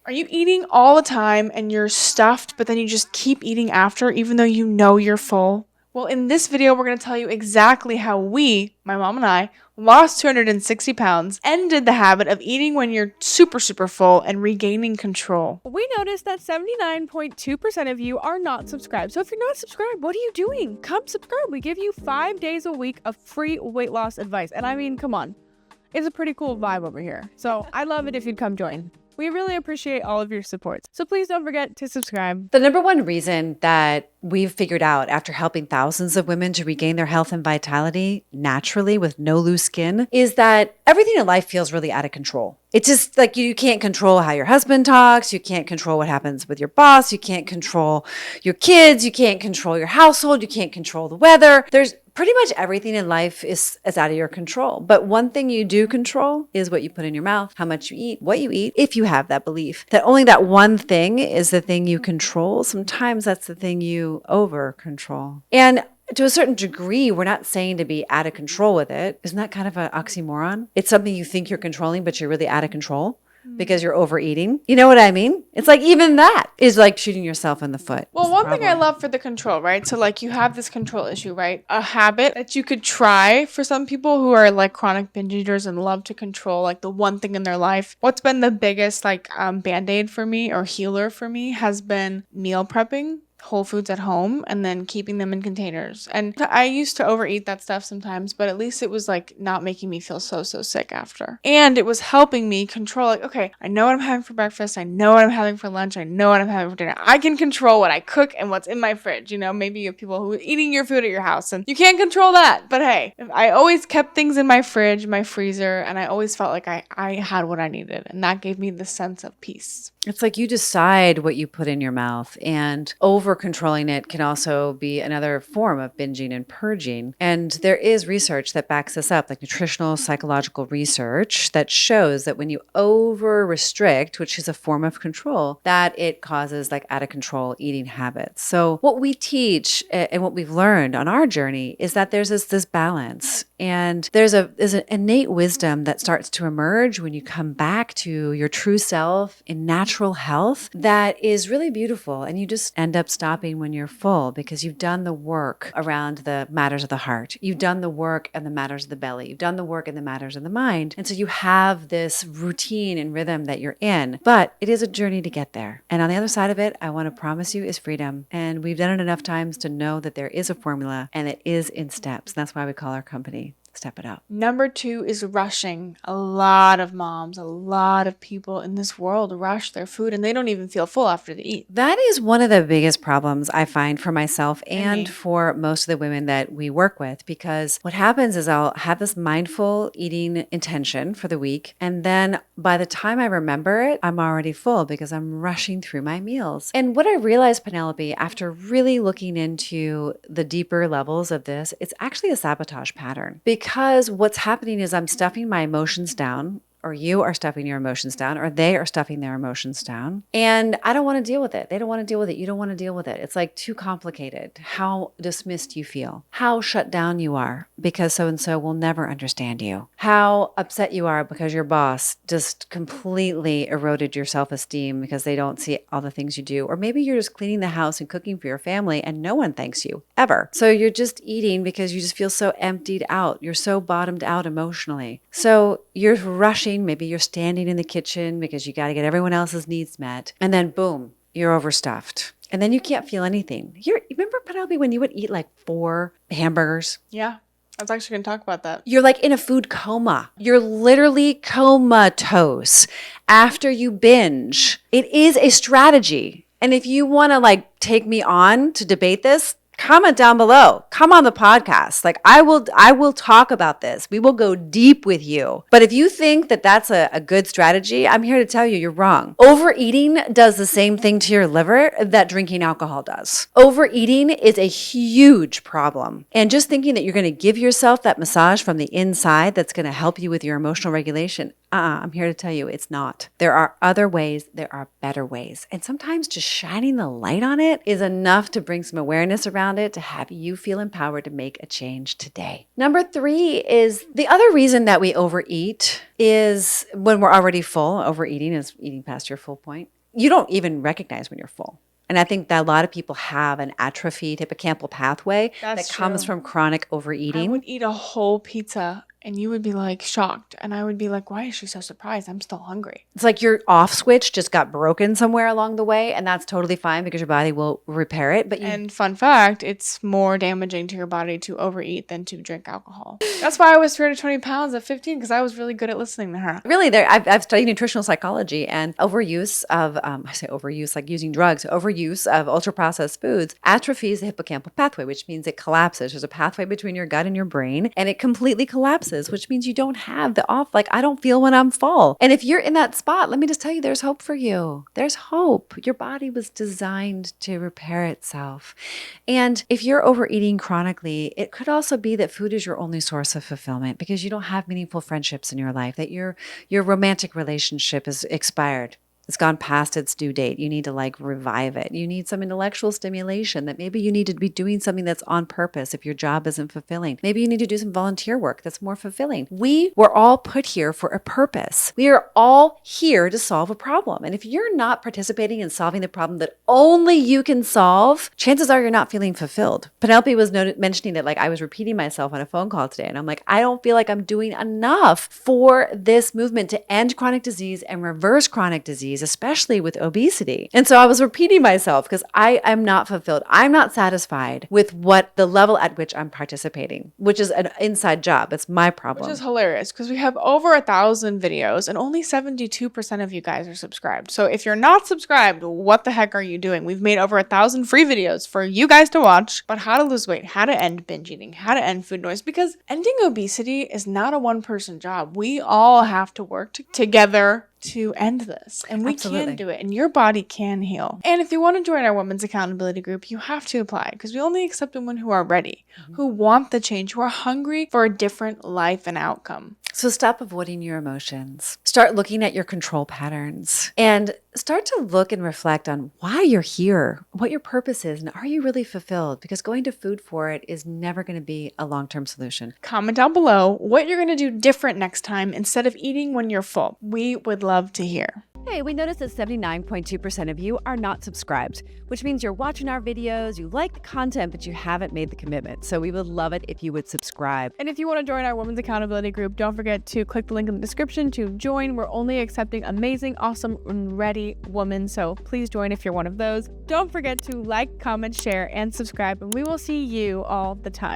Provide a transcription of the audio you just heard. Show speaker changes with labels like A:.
A: Are you eating all the time and you're stuffed, but then you just keep eating after even though you know you're full? Well, in this video, we're going to tell you exactly how we, my mom and I, lost 260 pounds, ended the habit of eating when you're super, super full, and regaining control.
B: We noticed that 79.2% of you are not subscribed. So if you're not subscribed, what are you doing? Come subscribe. We give you 5 days a week of free weight loss advice. And I mean, come on. It's a pretty cool vibe over here. So I love it if you'd come join. We really appreciate all of your support. So please don't forget to subscribe.
C: The number one reason that we've figured out after helping thousands of women to regain their health and vitality naturally with no loose skin is that everything in life feels really out of control. It's just like you can't control how your husband talks. You can't control what happens with your boss. You can't control your kids. You can't control your household. You can't control the weather. There's pretty much everything in life is out of your control. But one thing you do control is what you put in your mouth, how much you eat, what you eat. If you have that belief that only that one thing is the thing you control, sometimes that's the thing you over control. And to a certain degree, we're not saying to be out of control with it. Isn't that kind of an oxymoron? It's something you think you're controlling, but you're really out of control because you're overeating. You know what I mean? It's like even that is like shooting yourself in the foot.
A: Well, one thing I love for the control, right? So like you have this control issue, right? A habit that you could try for some people who are like chronic binge eaters and love to control like the one thing in their life. What's been the biggest like band-aid for me or healer for me has been meal prepping. Whole foods at home and then keeping them in containers. And I used to overeat that stuff sometimes, but at least it was like not making me feel so sick after. And it was helping me control like, okay, I know what I'm having for breakfast. I know what I'm having for lunch. I know what I'm having for dinner. I can control what I cook and what's in my fridge. You know, maybe you have people who are eating your food at your house and you can't control that. But hey, I always kept things in my fridge, my freezer, and I always felt like I had what I needed. And that gave me the sense of peace.
C: It's like you decide what you put in your mouth, and over controlling it can also be another form of binging and purging. And there is research that backs this up, like nutritional psychological research that shows that when you over restrict, which is a form of control, that it causes like out of control eating habits. So what we teach and what we've learned on our journey is that there's this balance, and there's an innate wisdom that starts to emerge when you come back to your true self in natural health that is really beautiful. And you just end up stopping when you're full because you've done the work around the matters of the heart. You've done the work and the matters of the belly. You've done the work and the matters of the mind. And so you have this routine and rhythm that you're in, but it is a journey to get there. And on the other side of it, I want to promise you is freedom. And we've done it enough times to know that there is a formula and it is in steps. And that's why we call our company Step It Up.
A: Number 2 is rushing. A lot of moms, a lot of people in this world rush their food and they don't even feel full after they eat.
C: That is one of the biggest problems I find for myself and for most of the women that we work with, because what happens is I'll have this mindful eating intention for the week. And then by the time I remember it, I'm already full because I'm rushing through my meals. And what I realized, Penelope, after really looking into the deeper levels of this, it's actually a sabotage pattern. Because what's happening is I'm stuffing my emotions down, or you are stuffing your emotions down, or they are stuffing their emotions down. And I don't want to deal with it. They don't want to deal with it. You don't want to deal with it. It's like too complicated. How dismissed you feel, how shut down you are because so-and-so will never understand you, how upset you are because your boss just completely eroded your self-esteem because they don't see all the things you do. Or maybe you're just cleaning the house and cooking for your family and no one thanks you ever. So you're just eating because you just feel so emptied out. You're so bottomed out emotionally. So you're rushing. Maybe you're standing in the kitchen because you got to get everyone else's needs met. And then boom, you're overstuffed. And then you can't feel anything. Remember, Penelope, when you would eat like 4 hamburgers?
A: Yeah, I was actually going to talk about that.
C: You're like in a food coma. You're literally comatose after you binge. It is a strategy. And if you want to like take me on to debate this, comment down below. Come on the podcast. Like I will talk about this. We will go deep with you. But if you think that that's a good strategy, I'm here to tell you you're wrong. Overeating does the same thing to your liver that drinking alcohol does. Overeating is a huge problem. And just thinking that you're going to give yourself that massage from the inside that's going to help you with your emotional regulation, I'm here to tell you it's not. There are other ways, there are better ways. And sometimes just shining the light on it is enough to bring some awareness around it to have you feel empowered to make a change today. Number 3 is the other reason that we overeat is when we're already full. Overeating is eating past your full point. You don't even recognize when you're full. And I think that a lot of people have an atrophied hippocampal pathway that comes from chronic overeating.
A: I would eat a whole pizza and you would be like shocked. And I would be like, why is she so surprised? I'm still hungry.
C: It's like your off switch just got broken somewhere along the way. And that's totally fine because your body will repair it. But
A: and fun fact, it's more damaging to your body to overeat than to drink alcohol. That's why I was 320 pounds at 15 because I was really good at listening to her.
C: Really, I've studied nutritional psychology, and overuse of, I say overuse like using drugs, overuse of ultra-processed foods atrophies the hippocampal pathway, which means it collapses. There's a pathway between your gut and your brain, and it completely collapses, which means you don't have the off, like I don't feel when I'm full. And if you're in that spot, let me just tell you, there's hope for you. There's hope. Your body was designed to repair itself. And if you're overeating chronically, it could also be that food is your only source of fulfillment because you don't have meaningful friendships in your life, that your romantic relationship is expired. It's gone past its due date. You need to like revive it. You need some intellectual stimulation, that maybe you need to be doing something that's on purpose if your job isn't fulfilling. Maybe you need to do some volunteer work that's more fulfilling. We were all put here for a purpose. We are all here to solve a problem. And if you're not participating in solving the problem that only you can solve, chances are you're not feeling fulfilled. Penelope was mentioning it, like I was repeating myself on a phone call today. And I'm like, I don't feel like I'm doing enough for this movement to end chronic disease and reverse chronic disease, especially with obesity. And so I was repeating myself because I am not fulfilled. I'm not satisfied with the level at which I'm participating, which is an inside job. It's my problem.
A: Which is hilarious because we have over 1,000 videos and only 72% of you guys are subscribed. So if you're not subscribed, what the heck are you doing? We've made over 1,000 free videos for you guys to watch about how to lose weight, how to end binge eating, how to end food noise, because ending obesity is not a one-person job. We all have to work together to end this, and we can do it, and your body can heal. And if you want to join our women's accountability group, you have to apply because we only accept women who are ready, who want the change, who are hungry for a different life and outcome.
C: So stop avoiding your emotions. Start looking at your control patterns and start to look and reflect on why you're here, what your purpose is, and are you really fulfilled? Because going to food for it is never going to be a long-term solution.
A: Comment down below what you're going to do different next time instead of eating when you're full. We would love to hear.
B: Hey, we noticed that 79.2% of you are not subscribed, which means you're watching our videos, you like the content, but you haven't made the commitment. So we would love it if you would subscribe. And if you want to join our Women's Accountability Group, don't forget to click the link in the description to join. We're only accepting amazing, awesome, and ready women, so please join if you're one of those. Don't forget to like, comment, share, and subscribe, and we will see you all the time.